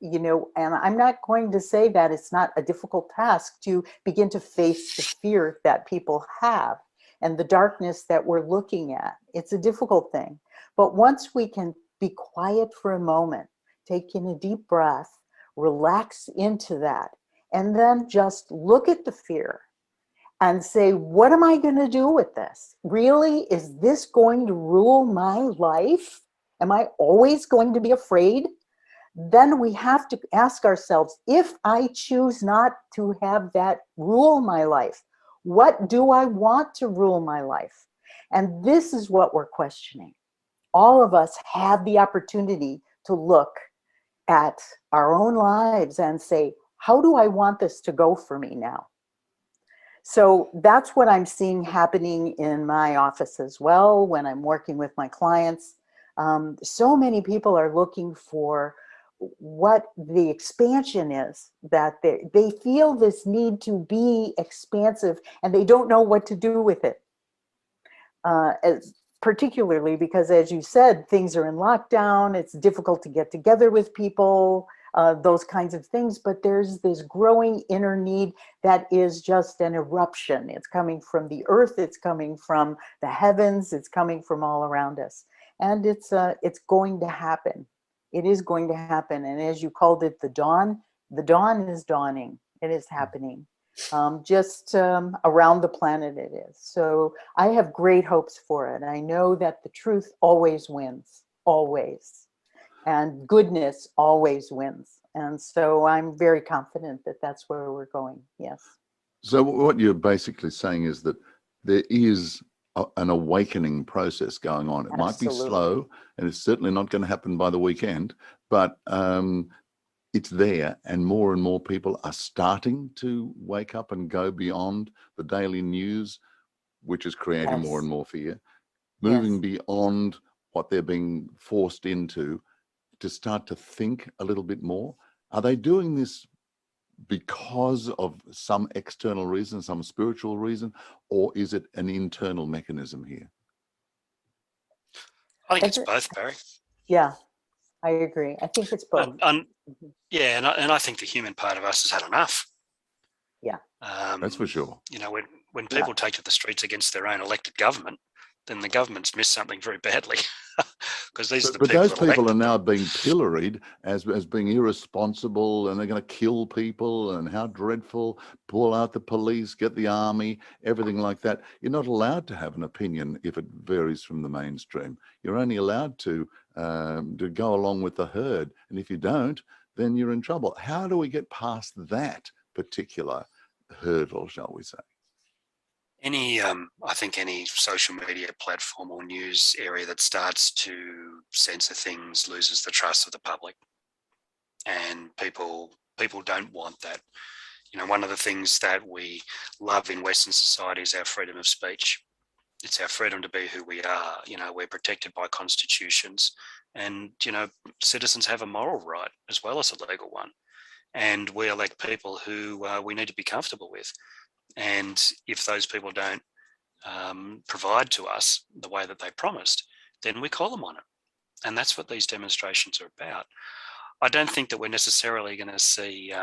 and I'm not going to say that it's not a difficult task to begin to face the fear that people have and the darkness that we're looking at. It's a difficult thing. But once we can be quiet for a moment, take in a deep breath, relax into that, and then just look at the fear and say, what am I going to do with this? Really, is this going to rule my life? Am I always going to be afraid? Then we have to ask ourselves, if I choose not to have that rule my life, what do I want to rule my life? And this is what we're questioning. All of us have the opportunity to look at our own lives and say, how do I want this to go for me now? So that's what I'm seeing happening in my office as well when I'm working with my clients. So many people are looking for what the expansion is, that they feel this need to be expansive and they don't know what to do with it. particularly because, as you said, things are in lockdown. It's difficult to get together with people, those kinds of things. But there's this growing inner need that is just an eruption. It's coming from the earth. It's coming from the heavens. It's coming from all around us. And it's going to happen. It is going to happen. And as you called it, the dawn is dawning. It is happening. Just around the planet it is. So I have great hopes for it. I know that the truth always wins, always. And goodness always wins. And so I'm very confident that that's where we're going. Yes. So what you're basically saying is that there is an awakening process going on. It might be slow, and it's certainly not going to happen by the weekend, but it's there, and more people are starting to wake up and go beyond the daily news, which is creating more and more fear, moving beyond what they're being forced into to start to think a little bit more. Are they doing this because of some external reason, some spiritual reason, or is it an internal mechanism here? I think it's both, Barry. Yeah, I agree. I think it's both. Yeah, and I think the human part of us has had enough. Yeah, that's for sure. You know, when people take to the streets against their own elected government, then the government's missed something very badly. Because these are the people. But those people are now being pilloried as being irresponsible, and they're going to kill people, and how dreadful, pull out the police, get the army, everything like that. You're not allowed to have an opinion if it varies from the mainstream. You're only allowed to go along with the herd. And if you don't, then you're in trouble. How do we get past that particular hurdle, shall we say? I think any social media platform or news area that starts to censor things loses the trust of the public, and people don't want that. You know, one of the things that we love in Western society is our freedom of speech. It's our freedom to be who we are. You know, we're protected by constitutions, and you know, citizens have a moral right as well as a legal one, and we elect people who we need to be comfortable with. And if those people don't provide to us the way that they promised, then we call them on it. And that's what these demonstrations are about. I don't think that we're necessarily going to see,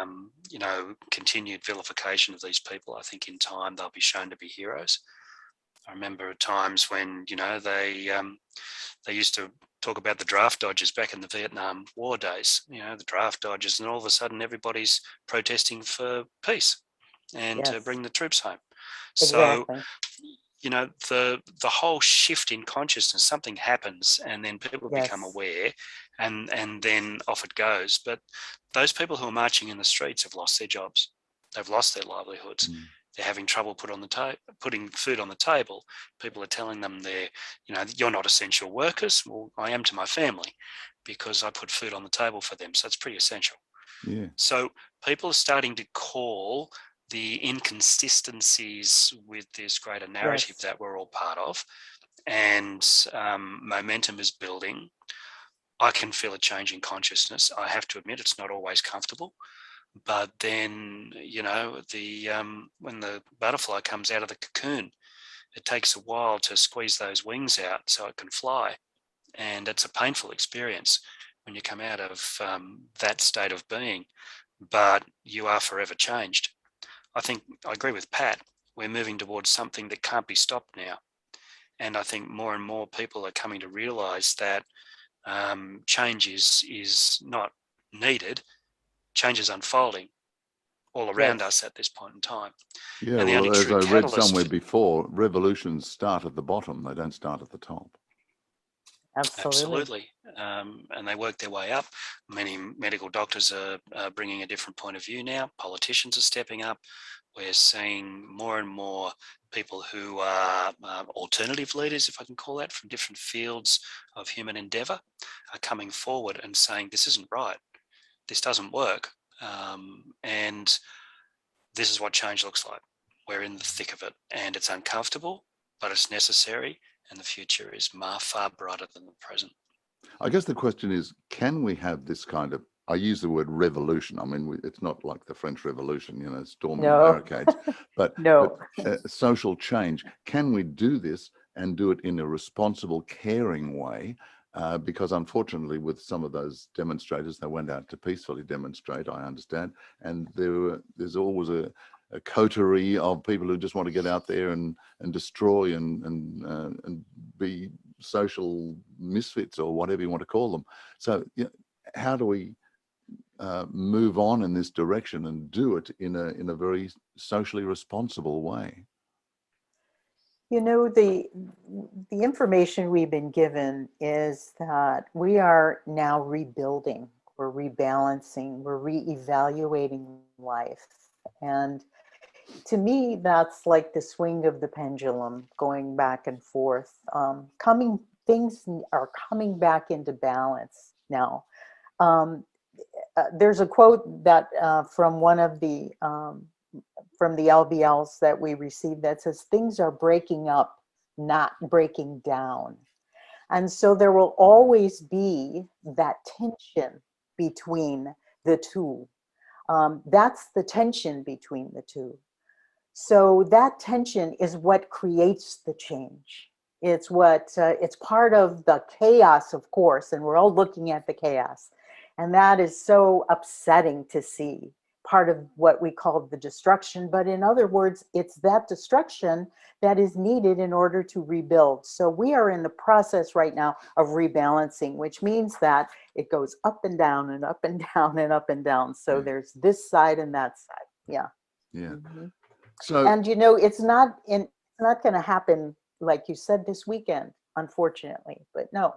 you know, continued vilification of these people. I think in time they'll be shown to be heroes. I remember times when, you know, they used to talk about the draft dodgers back in the Vietnam War days, you know, the draft dodgers, and all of a sudden everybody's protesting for peace and to bring the troops home. Exactly. So, you know, the whole shift in consciousness, something happens and then people become aware, and then off it goes. But those people who are marching in the streets have lost their jobs. They've lost their livelihoods. They're having trouble putting food on the table. People are telling them you're not essential workers. Well, I am to my family because I put food on the table for them. So it's pretty essential. Yeah. So people are starting to call the inconsistencies with this greater narrative that we're all part of, and momentum is building. I can feel a change in consciousness. I have to admit it's not always comfortable, but then, you know, when the butterfly comes out of the cocoon, it takes a while to squeeze those wings out so it can fly, and it's a painful experience when you come out of that state of being, but you are forever changed. I think I agree with Pat. We're moving towards something that can't be stopped now. And I think more and more people are coming to realize that change is not needed. Change is unfolding all around us at this point in time. Yeah, and well, as I read somewhere before, revolutions start at the bottom. They don't start at the top. Absolutely. And they work their way up. Many medical doctors are bringing a different point of view now. Politicians are stepping up. We're seeing more and more people who are alternative leaders, if I can call that, from different fields of human endeavour, are coming forward and saying, this isn't right. This doesn't work. And this is what change looks like. We're in the thick of it, and it's uncomfortable, but it's necessary. And the future is far brighter than the present. I guess the question is, can we have this kind of, I use the word revolution. I mean, it's not like the French Revolution, storming barricades, but social change. Can we do this and do it in a responsible, caring way. Because unfortunately, with some of those demonstrators, they went out to peacefully demonstrate, I understand, and there's always a coterie of people who just want to get out there and destroy and be social misfits or whatever you want to call them. So, you know, how do we move on in this direction and do it in a very socially responsible way? You know, the information we've been given is that we are now rebuilding, we're rebalancing, we're reevaluating life. And to me, that's like the swing of the pendulum going back and forth. Things are coming back into balance now. There's a quote that from one of the from the LBLs that we received that says things are breaking up, not breaking down. And so there will always be that tension between the two. That's the tension between the two. So that tension is what creates the change. It's it's part of the chaos, of course, and we're all looking at the chaos. And that is so upsetting to see, part of what we call the destruction. But in other words, it's that destruction that is needed in order to rebuild. So we are in the process right now of rebalancing, which means that it goes up and down and up and down and up and down. So there's this side and that side. Yeah. Yeah. Mm-hmm. So, And you know, it's not going to happen like you said this weekend, unfortunately. But no.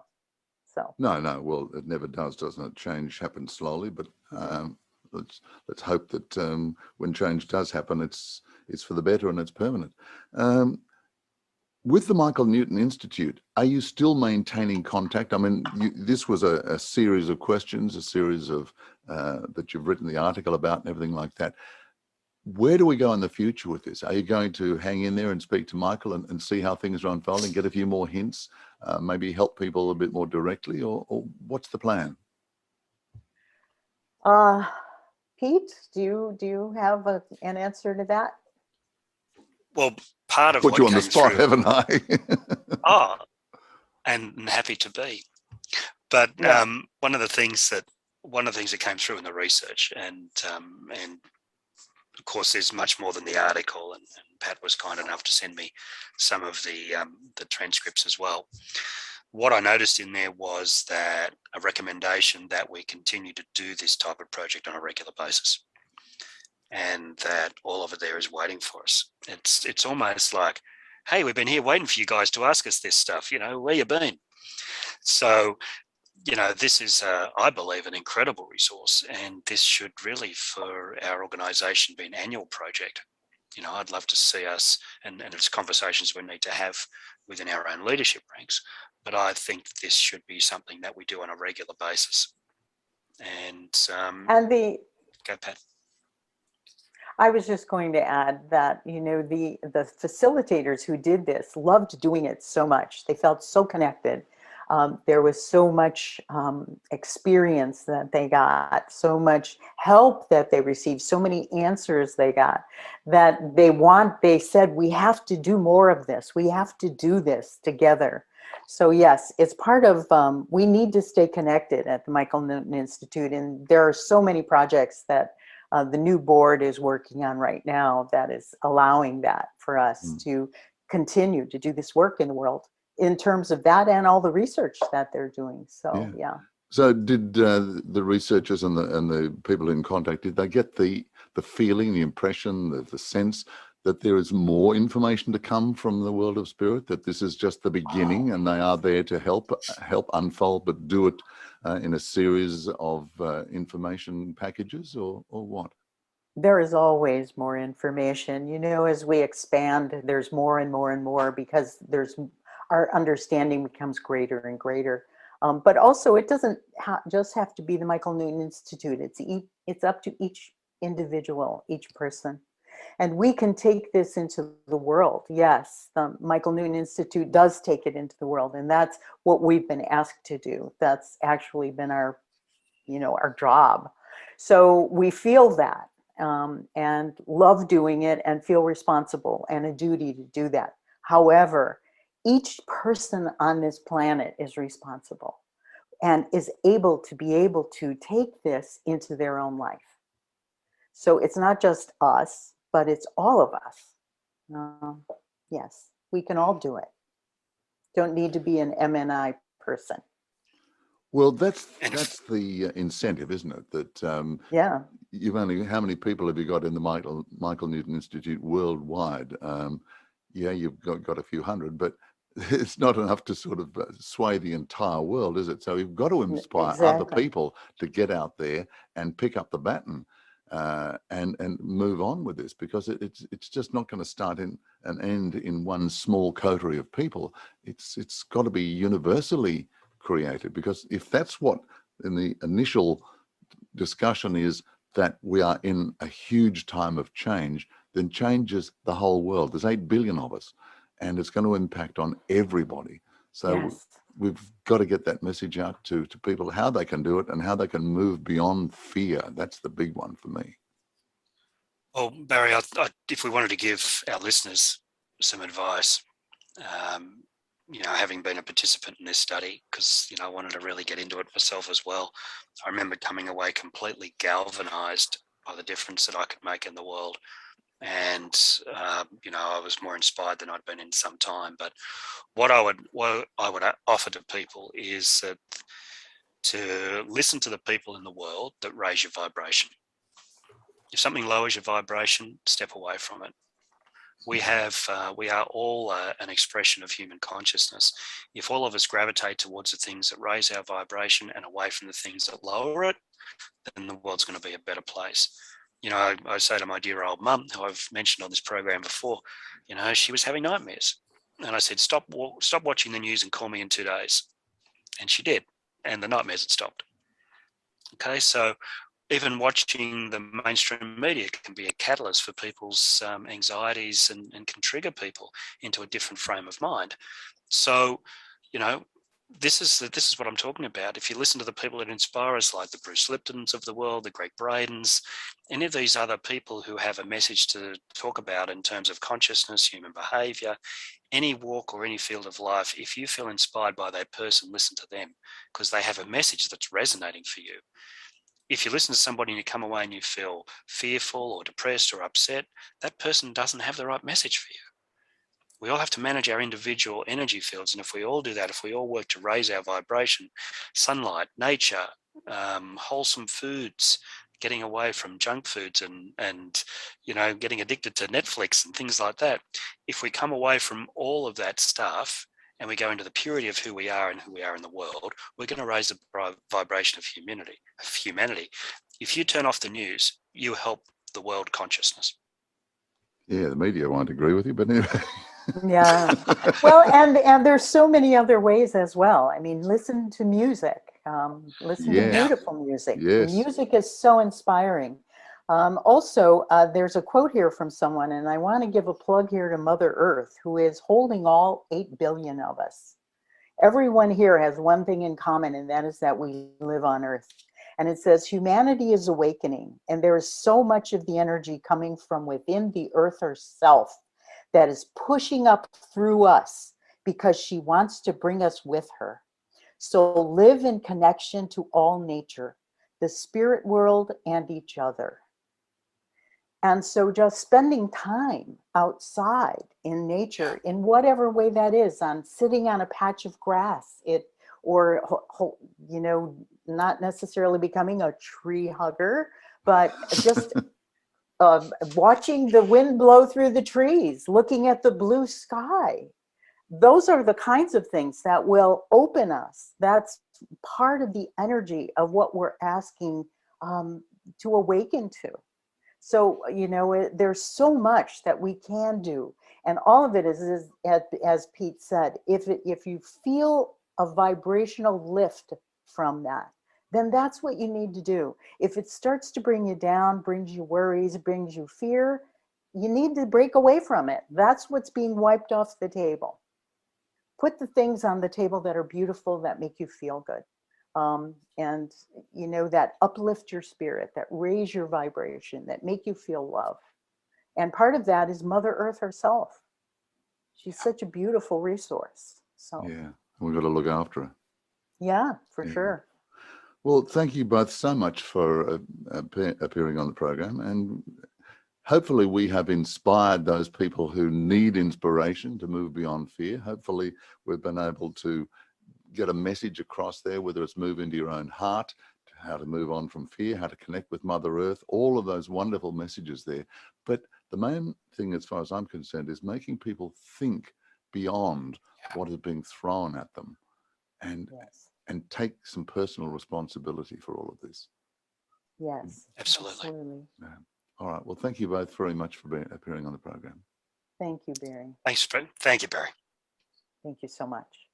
So no. Well, it never does, doesn't it? Change happens slowly, but let's hope that when change does happen, it's for the better and it's permanent. With the Michael Newton Institute, are you still maintaining contact? I mean, this was a series of questions, a series of that you've written the article about and everything like that. Where do we go in the future with this? Are you going to hang in there and speak to Michael and see how things are unfolding, get a few more hints, maybe help people a bit more directly, or what's the plan? Pete, do you have an answer to that? Well, part of Put what you on the came spot, through. haven't I? Oh, and happy to be. But Yeah. one of the things that came through in the research, and of course, there's much more than the article, and Pat was kind enough to send me some of the transcripts as well. What I noticed in there was that a recommendation that we continue to do this type of project on a regular basis, and that all of it there is waiting for us. It's almost like, hey, we've been here waiting for you guys to ask us this stuff. You know, where you been? So, you know, this is, I believe, an incredible resource, and this should really, for our organisation, be an annual project. You know, I'd love to see us, and it's conversations we need to have within our own leadership ranks, but I think this should be something that we do on a regular basis. And go, Pat. I was just going to add that, you know, the facilitators who did this loved doing it so much. They felt so connected. There was so much experience that they got, so much help that they received, so many answers they got, that they said, we have to do more of this. We have to do this together. So yes, it's part of, we need to stay connected at the Michael Newton Institute. And there are so many projects that the new board is working on right now that is allowing that for us to continue to do this work in the world in terms of that and all the research that they're doing. So, yeah. So did the researchers and the people in contact, did they get the feeling, the impression, the sense that there is more information to come from the world of spirit, that this is just the beginning and they are there to help unfold, but do it in a series of information packages, or what? There is always more information. You know, as we expand, there's more and more and more, because our understanding becomes greater and greater. But also, it doesn't just have to be the Michael Newton Institute. It's up to each individual, each person. And we can take this into the world. Yes, the Michael Newton Institute does take it into the world. And that's what we've been asked to do. That's actually been our job. So we feel that and love doing it and feel responsible and a duty to do that. However, each person on this planet is responsible and is able to take this into their own life. So it's not just us, but it's all of us. Yes, we can all do it. Don't need to be an MNI person. Well, that's the incentive, isn't it? That Yeah. you've only, how many people have you got in the Michael Newton Institute worldwide? Yeah, you've got a few hundred, but it's not enough to sort of sway the entire world, is it? So you've got to inspire other Exactly. people to get out there and pick up the baton and move on with this, because it's just not going to start in and end in one small coterie of people. It's got to be universally created, because if that's what in the initial discussion is, that we are in a huge time of change, then changes the whole world. There's 8 billion of us, and it's going to impact on everybody. So Yes. we've got to get that message out to people, how they can do it and how they can move beyond fear. That's the big one for me. Well, Barry, if we wanted to give our listeners some advice, having been a participant in this study, because, I wanted to really get into it myself as well. I remember coming away completely galvanized by the difference that I could make in the world. And, I was more inspired than I'd been in some time. But what I would offer to people is that to listen to the people in the world that raise your vibration. If something lowers your vibration, step away from it. We are all an expression of human consciousness. If all of us gravitate towards the things that raise our vibration and away from the things that lower it, then the world's going to be a better place. I say to my dear old mum, who I've mentioned on this program before, she was having nightmares. And I said, stop watching the news and call me in 2 days. And she did. And the nightmares had stopped. Okay, so even watching the mainstream media can be a catalyst for people's anxieties and can trigger people into a different frame of mind. So, this is what I'm talking about. If you listen to the people that inspire us, like the Bruce Liptons of the world, the Greg Bradens, any of these other people who have a message to talk about in terms of consciousness, human behavior, any walk or any field of life, if you feel inspired by that person, listen to them, because they have a message that's resonating for you. If you listen to somebody and you come away and you feel fearful or depressed or upset, that person doesn't have the right message for you. We all have to manage our individual energy fields. And if we all do that, if we all work to raise our vibration, sunlight, nature, wholesome foods, getting away from junk foods and getting addicted to Netflix and things like that. If we come away from all of that stuff and we go into the purity of who we are and who we are in the world, we're going to raise the vibration of humanity. If you turn off the news, you help the world consciousness. Yeah, the media won't agree with you, but anyway. Yeah. Well, and there's so many other ways as well. I mean, listen to music. Listen to beautiful music. Yes. Music is so inspiring. Also, there's a quote here from someone, and I want to give a plug here to Mother Earth, who is holding all 8 billion of us. Everyone here has one thing in common, and that is that we live on Earth. And it says, humanity is awakening, and there is so much of the energy coming from within the Earth herself that is pushing up through us because she wants to bring us with her. So live in connection to all nature, the spirit world, and each other. And so just spending time outside in nature, in whatever way that is, on sitting on a patch of grass, not necessarily becoming a tree hugger, but just watching the wind blow through the trees, looking at the blue sky. Those are the kinds of things that will open us. That's part of the energy of what we're asking to awaken to. So, there's so much that we can do. And all of it is as Pete said, if you feel a vibrational lift from that, then that's what you need to do. If it starts to bring you down, brings you worries, brings you fear, you need to break away from it. That's what's being wiped off the table. Put the things on the table that are beautiful, that make you feel good. And that uplift your spirit, that raise your vibration, that make you feel love. And part of that is Mother Earth herself. She's such a beautiful resource. So Yeah, we've got to look after her. yeah, for Yeah. sure. Well, thank you both so much for appearing on the program, and hopefully we have inspired those people who need inspiration to move beyond fear. Hopefully we've been able to get a message across there, whether it's move into your own heart, how to move on from fear, how to connect with Mother Earth, all of those wonderful messages there. But the main thing, as far as I'm concerned, is making people think beyond what is being thrown at them, and Yes. and take some personal responsibility for all of this. Yes. Absolutely. Absolutely. Yeah. All right. Well, thank you both very much for appearing on the program. Thank you, Barry. Thank you, Barry. Thank you so much.